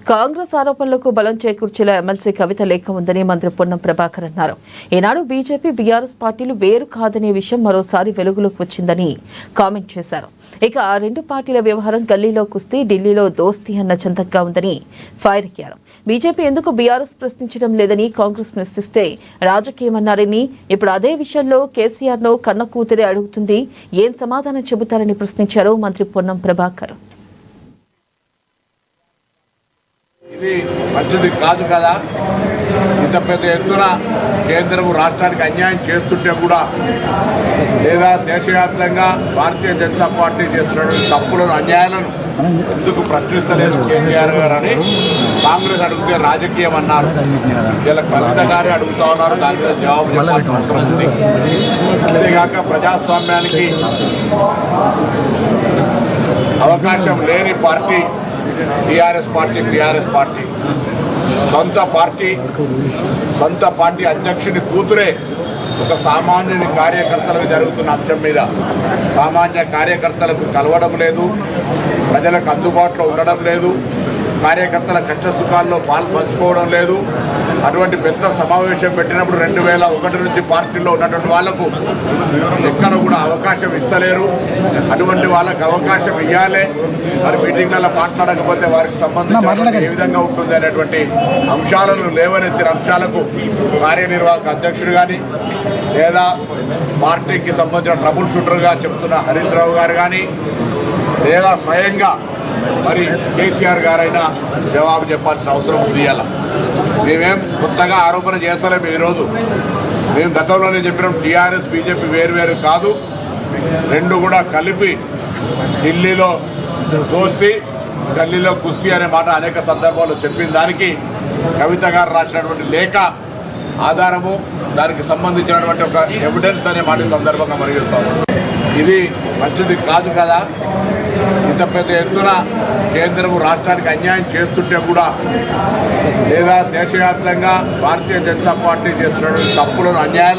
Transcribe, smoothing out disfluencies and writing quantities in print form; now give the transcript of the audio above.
కాంగ్రెస్ ఆరోపణలకు బలం చేకూర్చేలా ఎమ్మెల్సీ కవిత లేఖ ఉందని మంత్రి పొన్నం ప్రభాకర్ అన్నారు. ఈనాడు బీజేపీ బీఆర్ఎస్ పార్టీలు వేరు కాదనే విషయం మరోసారి వెలుగులోకి వచ్చిందని కామెంట్ చేశారు. ఇక ఆ రెండు పార్టీల వ్యవహారం గల్లీలో కుస్తీ, ఢిల్లీలో దోస్తీ అన్న చందంగా ఉందని ఫైర్ అయ్యారు. బీజేపీ ఎందుకు బీఆర్ఎస్ ప్రశ్నించడం లేదని కాంగ్రెస్ ప్రశ్నిస్తే రాజకీయమన్నారని, ఇప్పుడు అదే విషయంలో కేసీఆర్ ను కన్న కూతురే అడుగుతుంది, ఏం సమాధానం చెబుతారని ప్రశ్నించారు మంత్రి పొన్నం ప్రభాకర్. ఇది మంచిది కాదు కదా. ఇంత పెద్ద ఎత్తున కేంద్రం రాష్ట్రానికి అన్యాయం చేస్తుంటే కూడా, లేదా దేశవ్యాప్తంగా భారతీయ జనతా పార్టీ చేస్తున్నటువంటి తప్పులను, అన్యాయాలను ఎందుకు ప్రశ్నిస్తలేదు కేసీఆర్ గారు అని కాంగ్రెస్ అడిగితే రాజకీయం అన్నారు. ఇలా కవిత గారే అడుగుతా ఉన్నారు, దాని మీద జవాబు చెప్పాల్సిన అవసరం ఉంది. అంతేగాక ప్రజాస్వామ్యానికి అవకాశం లేని పార్టీ టీఆర్ఎస్ పార్టీ. సొంత పార్టీ అధ్యక్షుని కూతురే ఒక సామాన్యుని కార్యకర్తలకు జరుగుతున్న అంశం మీద సామాన్య కార్యకర్తలకు కలవడం లేదు, ప్రజలకు అందుబాటులో ఉండడం లేదు, కార్యకర్తల కష్ట సుఖాల్లో పంచుకోవడం లేదు. అటువంటి పెద్ద సమావేశం పెట్టినప్పుడు 2001 నుంచి పార్టీలో ఉన్నటువంటి వాళ్లకు ఎక్కడ కూడా అవకాశం ఇస్తలేరు. అటువంటి వాళ్ళకు అవకాశం ఇవ్వాలి. మరి మీటింగ్లలో మాట్లాడకపోతే వారికి సంబంధించిన ఏ విధంగా ఉంటుంది అనేటువంటి అంశాలను లేవనెత్తిన అంశాలకు కార్యనిర్వాహక అధ్యక్షుడు కానీ, లేదా పార్టీకి సంబంధించిన ట్రబుల్ షూటర్గా చెప్తున్న హరీష్ రావు గారు కానీ, లేదా స్వయంగా మరి కేసీఆర్ గారైనా జవాబు చెప్పాల్సిన అవసరం ఉంది. ఇలా మేమేం కొత్తగా ఆరోపణ చేస్తలేము. ఈరోజు మేము గతంలోనే చెప్పినాం, టీఆర్ఎస్ బీజేపీ వేరు కాదు, రెండు కూడా కలిపి ఢిల్లీలో దోస్తీ, గల్లీలో కుస్తీ అనే మాట అనేక సందర్భాల్లో చెప్పిన దానికి కవిత గారు రాసినటువంటి లేఖ ఆధారము, దానికి సంబంధించినటువంటి ఒక ఎవిడెన్స్ అనే మాట సందర్భంగా మరిగిస్తాము. ఇది మంచిది కాదు కదా. ఇంత పెద్ద ఎత్తున కేంద్రం రాష్ట్రానికి అన్యాయం చేస్తుంటే కూడా, లేదా దేశవ్యాప్తంగా భారతీయ జనతా పార్టీ చేస్తున్నటువంటి తప్పులను, అన్యాయాలను